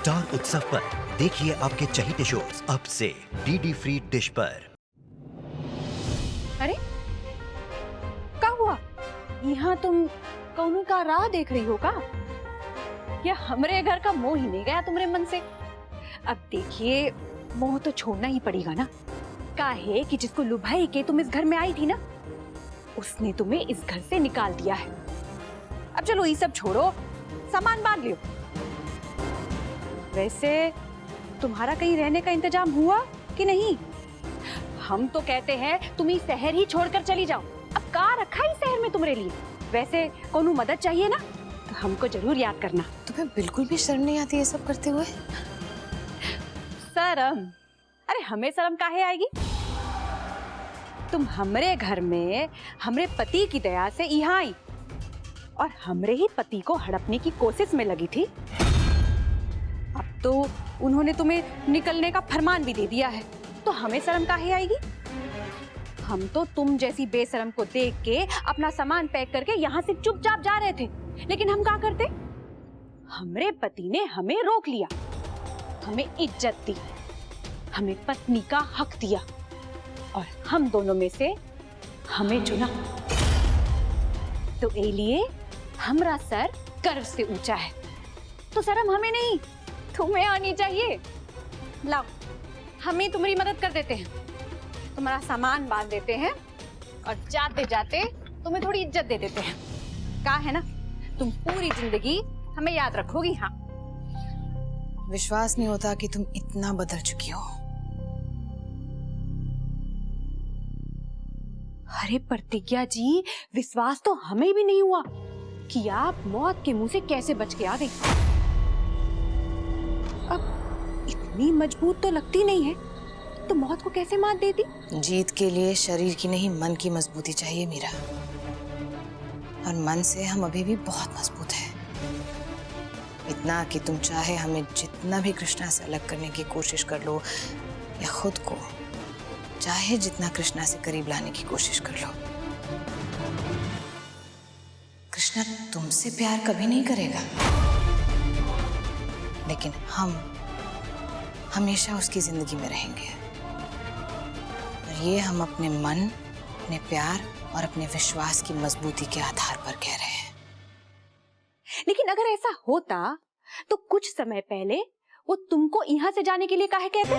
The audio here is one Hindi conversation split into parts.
स्टार उत्सव पर देखिए आपके चहीते शोज अब से डीडी फ्री डिश पर। अरे क्या हुआ? यहाँ तुम कौन का राह देख रही हो का? या हमरे घर का मोह ही नहीं गया तुम्हारे मन से? अब देखिए, मोह तो छोड़ना ही पड़ेगा ना। काहे कि जिसको लुभाई के तुम इस घर में आई थी ना, उसने तुम्हें इस घर से निकाल दिया है। अब चलो ये सब छोड़ो, सामान बांध लियो। वैसे तुम्हारा कहीं रहने का इंतजाम हुआ कि नहीं? हम तो कहते हैं तुम ही शहर ही छोड़कर चली जाओ। अब कहाँ रखा ही शहर में तुम्हारे लिए? वैसे कोनो मदद चाहिए ना तो हमको जरूर याद करना। तुम्हें बिल्कुल भी शर्म नहीं आती ये सब करते हुए? शर्म? अरे हमें शर्म काहे आएगी? तुम हमरे घर में हमरे पति की दया से यहाँ आई और हमरे ही पति को हड़पने की कोशिश में लगी थी। अब तो उन्होंने तुम्हें निकलने का फरमान भी दे दिया है, तो हमें शर्म काहे आएगी? हम तो तुम जैसी बेशर्म को देख के अपना सामान पैक करके यहाँ से चुपचाप जा रहे थे, लेकिन हम क्या करते? हमरे पति ने हमें रोक लिया, हमें इज्जत दी, हमें पत्नी का हक दिया और हम दोनों में से हमें चुना। तो ए लिए हमरा सर गर्व से ऊंचा है, तो शर्म हमें नहीं तुम्हें आनी चाहिए। लाओ, हमें तुम्हारी मदद कर देते हैं, तुम्हारा सामान बांध देते हैं और जाते जाते तुम्हें थोड़ी इज्जत दे देते हैं। कहा है ना, तुम पूरी जिंदगी हमें याद रखोगी। हाँ, विश्वास नहीं होता कि तुम इतना बदल चुकी हो। अरे प्रतिज्ञा जी, विश्वास तो हमें भी नहीं हुआ कि आप मौत के मुंह से कैसे बच के आ गई। अब इतनी मजबूत तो लगती नहीं है, तो मौत को कैसे मात देती? जीत के लिए शरीर की नहीं मन की मजबूती चाहिए मीरा, और मन से हम अभी भी बहुत मजबूत हैं। इतना कि तुम चाहे हमें जितना भी कृष्णा से अलग करने की कोशिश कर लो या खुद को चाहे जितना कृष्णा से करीब लाने की कोशिश कर लो, कृष्णा तुमसे प्यार कभी नहीं करेगा, लेकिन हम हमेशा उसकी जिंदगी में रहेंगे। और ये हम अपने मन, अपने प्यार और अपने विश्वास की मजबूती के आधार पर कह रहे हैं। लेकिन अगर ऐसा होता तो कुछ समय पहले वो तुमको यहाँ से जाने के लिए काहे कहते?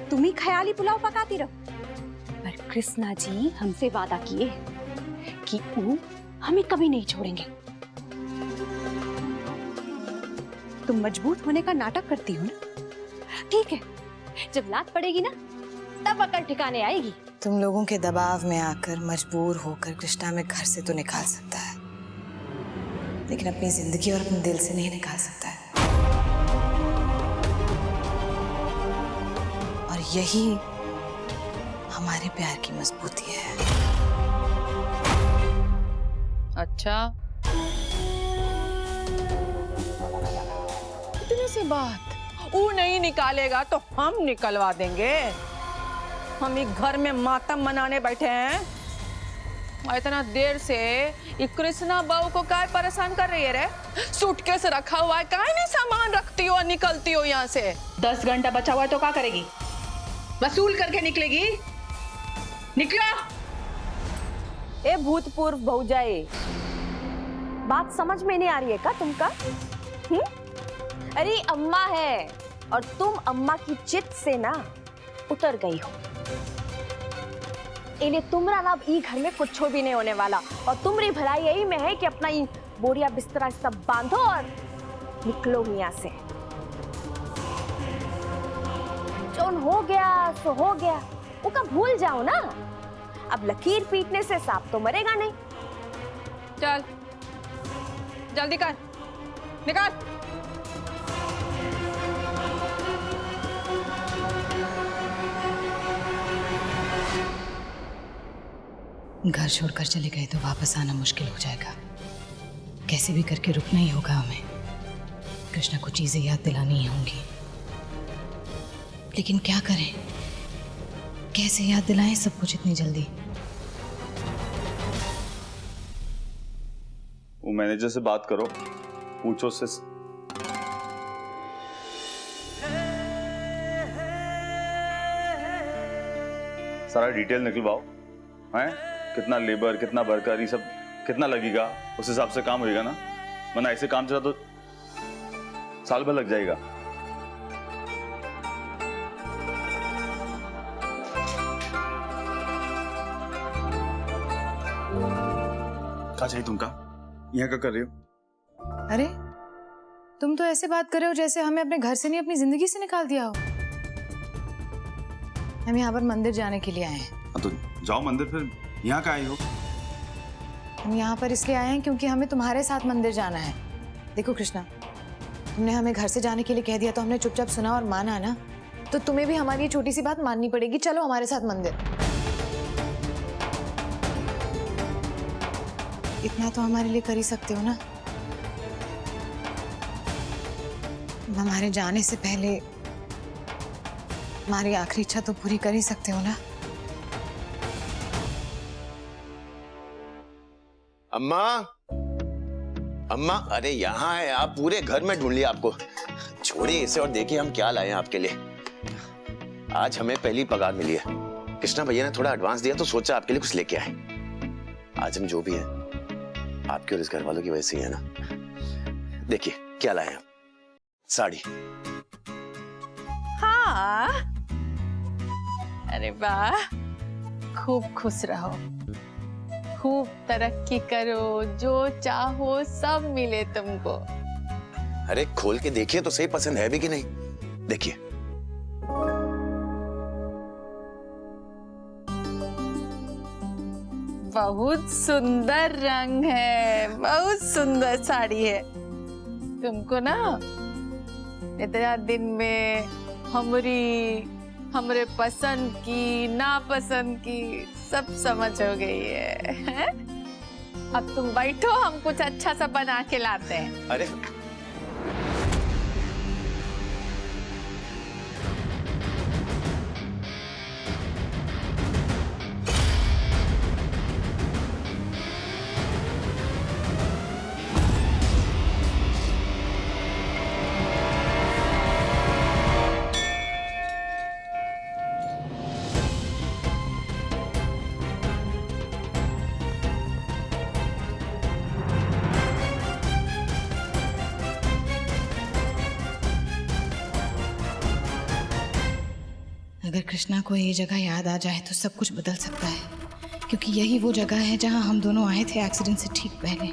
तुम ही ख्याली पुलाव पकाती रहो। पर कृष्णा जी हमसे वादा किए कि वो हमें कभी नहीं छोड़ेंगे। तुम मजबूत होने का नाटक करती हो ना? ठीक है, जब लात पड़ेगी ना तब अकल ठिकाने आएगी। तुम लोगों के दबाव में आकर मजबूर होकर कृष्णा में घर से तो निकाल सकता है, लेकिन अपनी जिंदगी और अपने दिल से नहीं निकाल सकता है। और यही हमारे प्यार की मजबूती है। अच्छा, इतनी सी बात? वो नहीं निकालेगा तो हम निकलवा देंगे। हम एक घर में मातम मनाने बैठे हैं, इतना देर से ये कृष्णा बहू को काय परेशान कर रही है रे? सूटकेस रखा हुआ है, काय नहीं सामान रखती हो और निकलती हो यहाँ से? 10 घंटा बचा हुआ है तो क्या करेगी? वसूल करके निकलेगी? निकलो। ए भूतपूर्व भौजाई, बात समझ में नहीं आ रही है का तुमका? अरे अम्मा है और तुम अम्मा की चित से ना उतर गई हो। इन्हें तुमरा लाभ ई घर में कुछ भी नहीं होने वाला, और तुम्हारी भलाई यही में है कि अपना ये बोरिया बिस्तरा सब बांधो और निकलो यहाँ से। जो हो गया सो हो गया, वो का भूल जाओ ना। अब लकीर पीटने से सांप तो मरेगा नहीं। चल जल्दी कर, निकाल। घर छोड़कर चले गए तो वापस आना मुश्किल हो जाएगा। कैसे भी करके रुकना ही होगा हमें। कृष्णा को चीजें याद दिलानी ही होंगी, लेकिन क्या करें? कैसे याद दिलाएं सब कुछ इतनी जल्दी? वो मैनेजर से बात करो, पूछो उससे सारा डिटेल निकलवाओ, हैं? कितना लेबर, कितना वर्कर, ये सब कितना लगेगा, उस हिसाब से काम होएगा ना, वरना ऐसे काम चला तो साल भर लग जाएगा। क्या चाहिए तुमका? यहाँ क्या कर रही हो? अरे तुम तो ऐसे बात कर रहे हो जैसे हमें अपने घर से नहीं अपनी जिंदगी से निकाल दिया हो। हम यहाँ पर मंदिर जाने के लिए आए हैं। हाँ तो जाओ मंदिर, फिर यहाँ का आई हो? हम यहाँ पर इसलिए आए हैं क्योंकि हमें तुम्हारे साथ मंदिर जाना है। देखो कृष्णा, तुमने हमें घर से जाने के लिए कह दिया तो हमने चुपचाप सुना और माना ना, तो तुम्हें भी हमारी ये छोटी सी बात माननी पड़ेगी। चलो हमारे साथ मंदिर। इतना तो हमारे लिए कर ही सकते हो ना। हमारे जाने से पहले हमारी आखिरी इच्छा तो पूरी कर ही सकते हो ना। अम्मा, अम्मा, अरे यहाँ है आप, पूरे घर में ढूंढ लिया आपको। छोड़िए इसे और देखिए हम क्या लाए हैं आपके लिए। आज हमें पहली पगार मिली है, कृष्णा भैया ने थोड़ा एडवांस दिया तो सोचा आपके लिए कुछ लेके आए। आज हम जो भी है आपके और इस घर वालों की वजह से ही है ना। देखिए क्या लाए हैं, साड़ी। हाँ, अरे वाह, खूब खुश रहो, खूब तरक्की करो, जो चाहो सब मिले तुमको। अरे खोल के देखिए तो सही, पसंद है भी कि नहीं। देखिए बहुत सुंदर रंग है, बहुत सुंदर साड़ी है। तुमको ना इतना दिन में हमरे पसंद की नापसंद की सब समझ हो गई है। अब तुम बैठो, हम कुछ अच्छा सा बना के लाते हैं। अरे अगर कृष्णा को ये जगह याद आ जाए तो सब कुछ बदल सकता है, क्योंकि यही वो जगह है जहां हम दोनों आए थे एक्सीडेंट से ठीक पहले।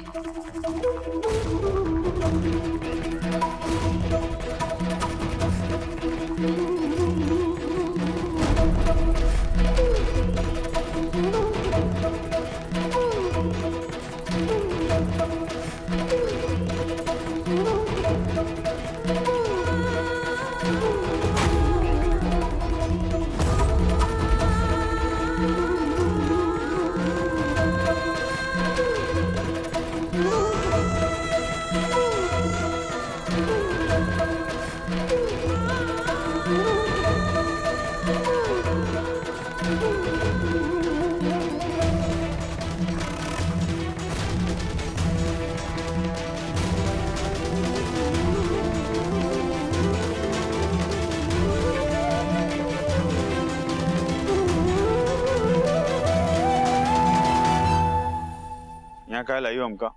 यहाँ क्या लाई हो हमका?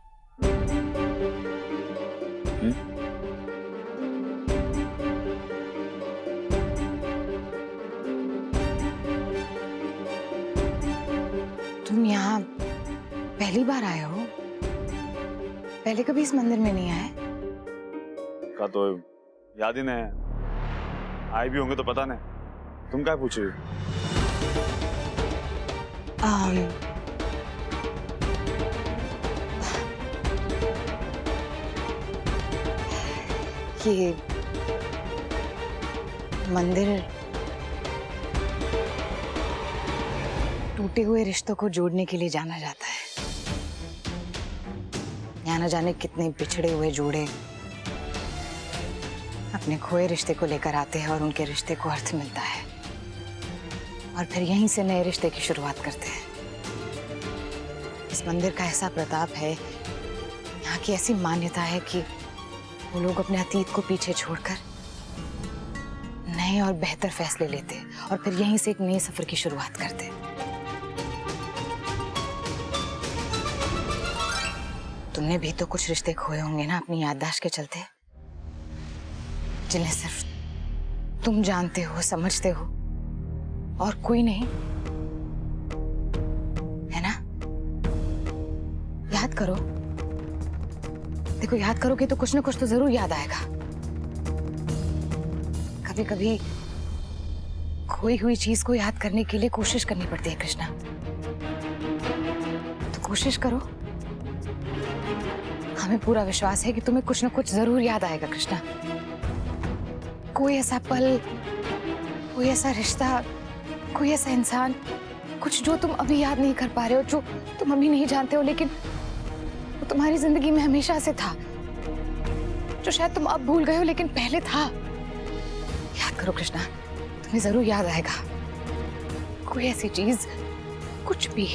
तुम यहाँ पहली बार आए हो? पहले कभी इस मंदिर में नहीं आए? का तो याद ही नहीं, आए भी होंगे तो पता नहीं। तुम क्या पूछ रही हो? ये मंदिर टूटे हुए रिश्तों को जोड़ने के लिए जाना जाता है। यहाँ न जाने कितने बिछड़े हुए जोड़े अपने खोए रिश्ते को लेकर आते हैं और उनके रिश्ते को अर्थ मिलता है, और फिर यहीं से नए रिश्ते की शुरुआत करते हैं। इस मंदिर का ऐसा प्रताप है, यहाँ की ऐसी मान्यता है कि वो लोग अपने अतीत को पीछे छोड़कर नए और बेहतर फैसले लेते और फिर यहीं से एक नए सफर की शुरुआत करते। तुमने भी तो कुछ रिश्ते खोए होंगे ना अपनी याददाश्त के चलते, जिन्हें सिर्फ तुम जानते हो, समझते हो, और कोई नहीं, है ना? याद करो, देखो याद करोगे तो कुछ ना कुछ तो जरूर याद आएगा। कभी कभी खोई हुई चीज को याद करने के लिए कोशिश करनी पड़ती है कृष्णा, तो कोशिश करो। हमें पूरा विश्वास है कि तुम्हें कुछ ना कुछ जरूर याद आएगा कृष्णा। कोई ऐसा पल, कोई ऐसा रिश्ता, कोई ऐसा इंसान, कुछ जो तुम अभी याद नहीं कर पा रहे हो, जो तुम अभी नहीं जानते हो, लेकिन वो तुम्हारी जिंदगी में हमेशा से था, जो शायद तुम अब भूल गए हो लेकिन पहले था। याद करो कृष्णा, तुम्हें जरूर याद आएगा। कोई ऐसी चीज, कुछ भी,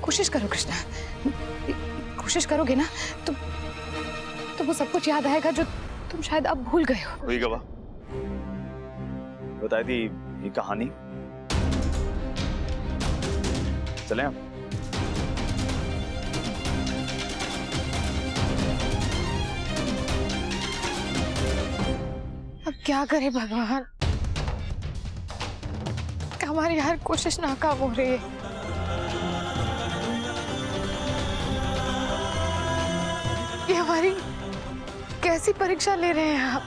कोशिश करो कृष्णा, कोशिश करोगे ना तो वो सब कुछ याद आएगा जो तुम शायद अब भूल गए हो। हुई गवा, बताई थी ये कहानी। चलें आप? अब क्या करे भगवान, हमारी हर कोशिश नाकाम हो रही है। ये हमारी कैसी परीक्षा ले रहे हैं आप?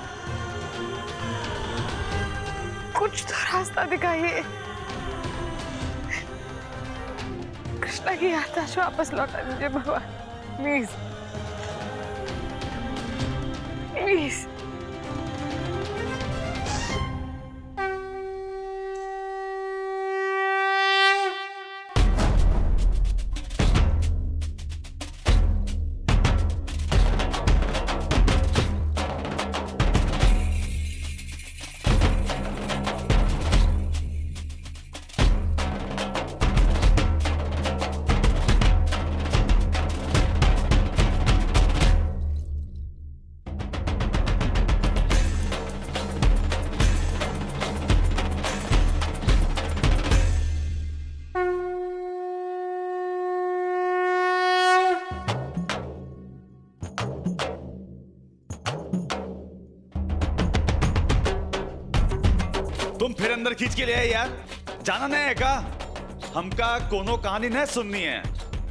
कुछ तो रास्ता दिखाइए। कृष्णा की याददाश्त वापस लौटा दीजिए भगवान, प्लीज प्लीज। तुम फिर अंदर खींच के ले आए यार, जाना नहीं है का? हमका कोनो कहानी नहीं सुननी है,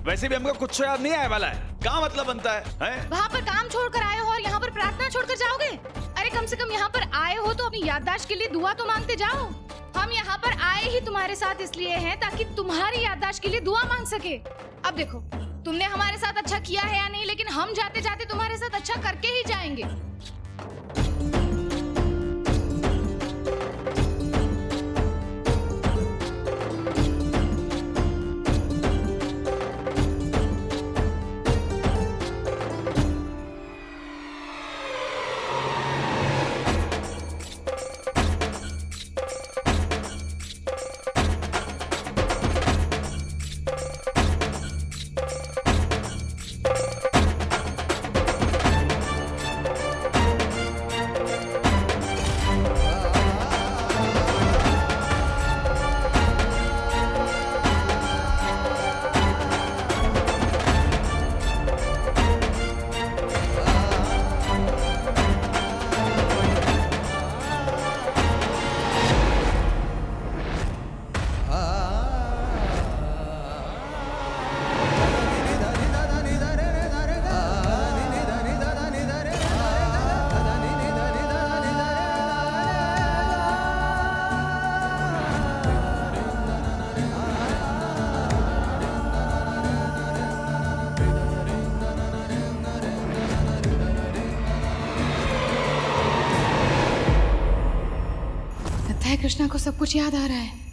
वैसे भी हमको कुछ याद नहीं आने वाला है। क्या मतलब बनता है? वहाँ पर काम छोड़कर आए हो और यहाँ पर प्रार्थना छोड़कर जाओगे? अरे कम से कम यहाँ पर आए हो तो अपनी याददाश्त के लिए दुआ तो मांगते जाओ। हम यहाँ पर आए ही तुम्हारे साथ इसलिए हैं ताकि तुम्हारी याददाश्त के लिए दुआ मांग सके। अब देखो, तुमने हमारे साथ अच्छा किया है या नहीं, लेकिन हम जाते जाते तुम्हारे साथ अच्छा करके ही जाएंगे। कृष्णा को सब कुछ याद आ रहा है।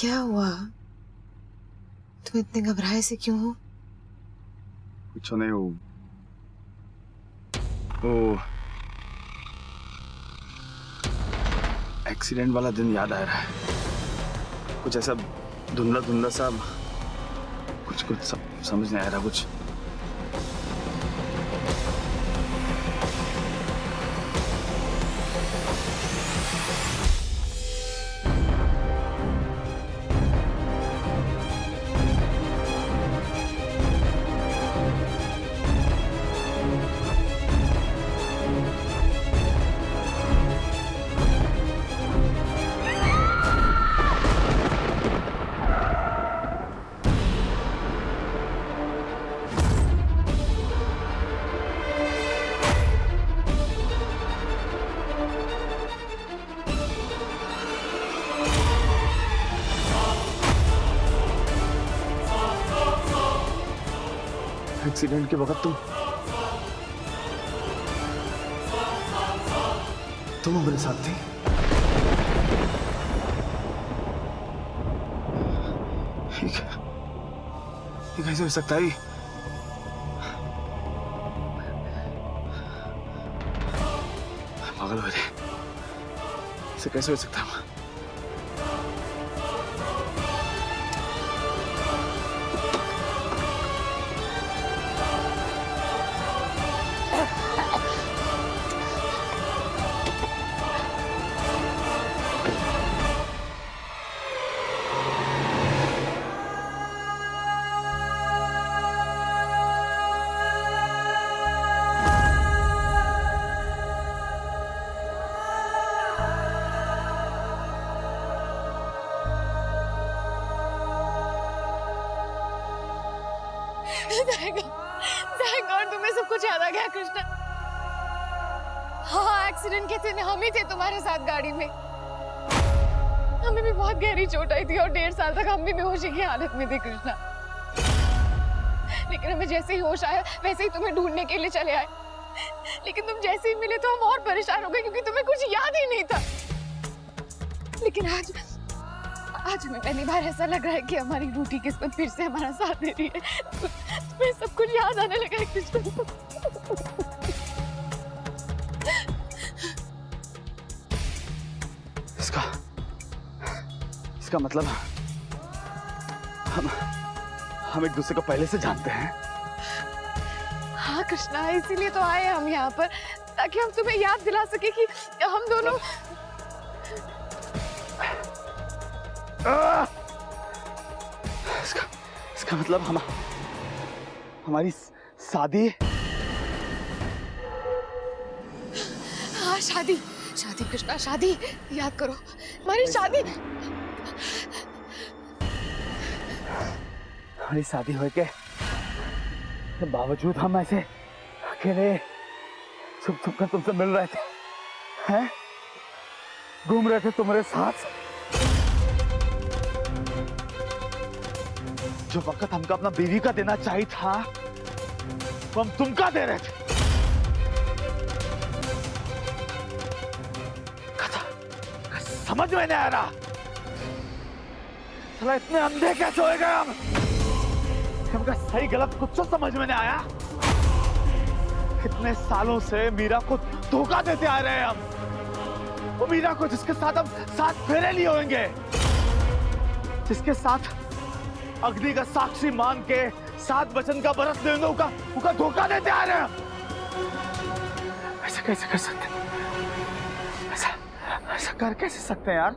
क्या हुआ? तुम इतने घबराए से क्यों हो? कुछ नहीं हो। वो एक्सीडेंट वाला दिन याद आ रहा है। कुछ ऐसा धुंधला धुंधला सा, कुछ समझ नहीं आ रहा कुछ। एक्सीडेंट के वक्त तुम मेरे साथ थी। ये कैसे हो सकता है? पागल हो रहे, इसे कैसे हो सकता है? तुम्हें सब कुछ याद आ गया कृष्णा? हाँ, एक्सीडेंट के दिन हम ही थे तुम्हारे साथ गाड़ी में। हमें भी बहुत गहरी चोट आई थी और 1.5 साल तक हम भी बेहोशी की हालत में थे कृष्णा। लेकिन हमें जैसे ही होश आया वैसे ही तुम्हें ढूंढने के लिए चले आए। लेकिन तुम जैसे ही मिले तो हम और परेशान हो गए क्योंकि तुम्हें कुछ याद ही नहीं था। लेकिन आज हमें पहली बार ऐसा लग रहा है कि हमारी रूठी किस्मत फिर से हमारा साथ दे रही है। तुम्हें सब कुछ याद आने लगा है कृष्णा। इसका मतलब हम एक दूसरे को पहले से जानते हैं। हाँ कृष्णा, इसीलिए तो आए हम यहाँ पर, ताकि हम तुम्हें याद दिला सके कि हम दोनों इसका मतलब हमारी शादी। हाँ, शादी कृष्णा, शादी याद करो, हमारी शादी। हमारी शादी हुए के बावजूद हम ऐसे अकेले छुप छुप कर तुमसे मिल रहे थे, हैं? घूम रहे थे तुम्हारे साथ। जो वक्त हमको अपना बीवी का देना चाहिए था वो हम तुमका दे रहे थे। समझ में नहीं आ रहा, साला इतने अंधे कैसे हो गए हम? हमका सही गलत कुछ तो समझ में नहीं आया। कितने सालों से मीरा को धोखा देते आ रहे हैं हम। वो मीरा को जिसके साथ हम 7 फेरे लिए होंगे, जिसके साथ अग्नि का साक्षी मान के 7 वचन का व्रत लेंगे, उनका धोखा देते आ रहे हैं हम। ऐसा कैसे कर सकते हैं? ऐसा कर कैसे सकते हैं यार?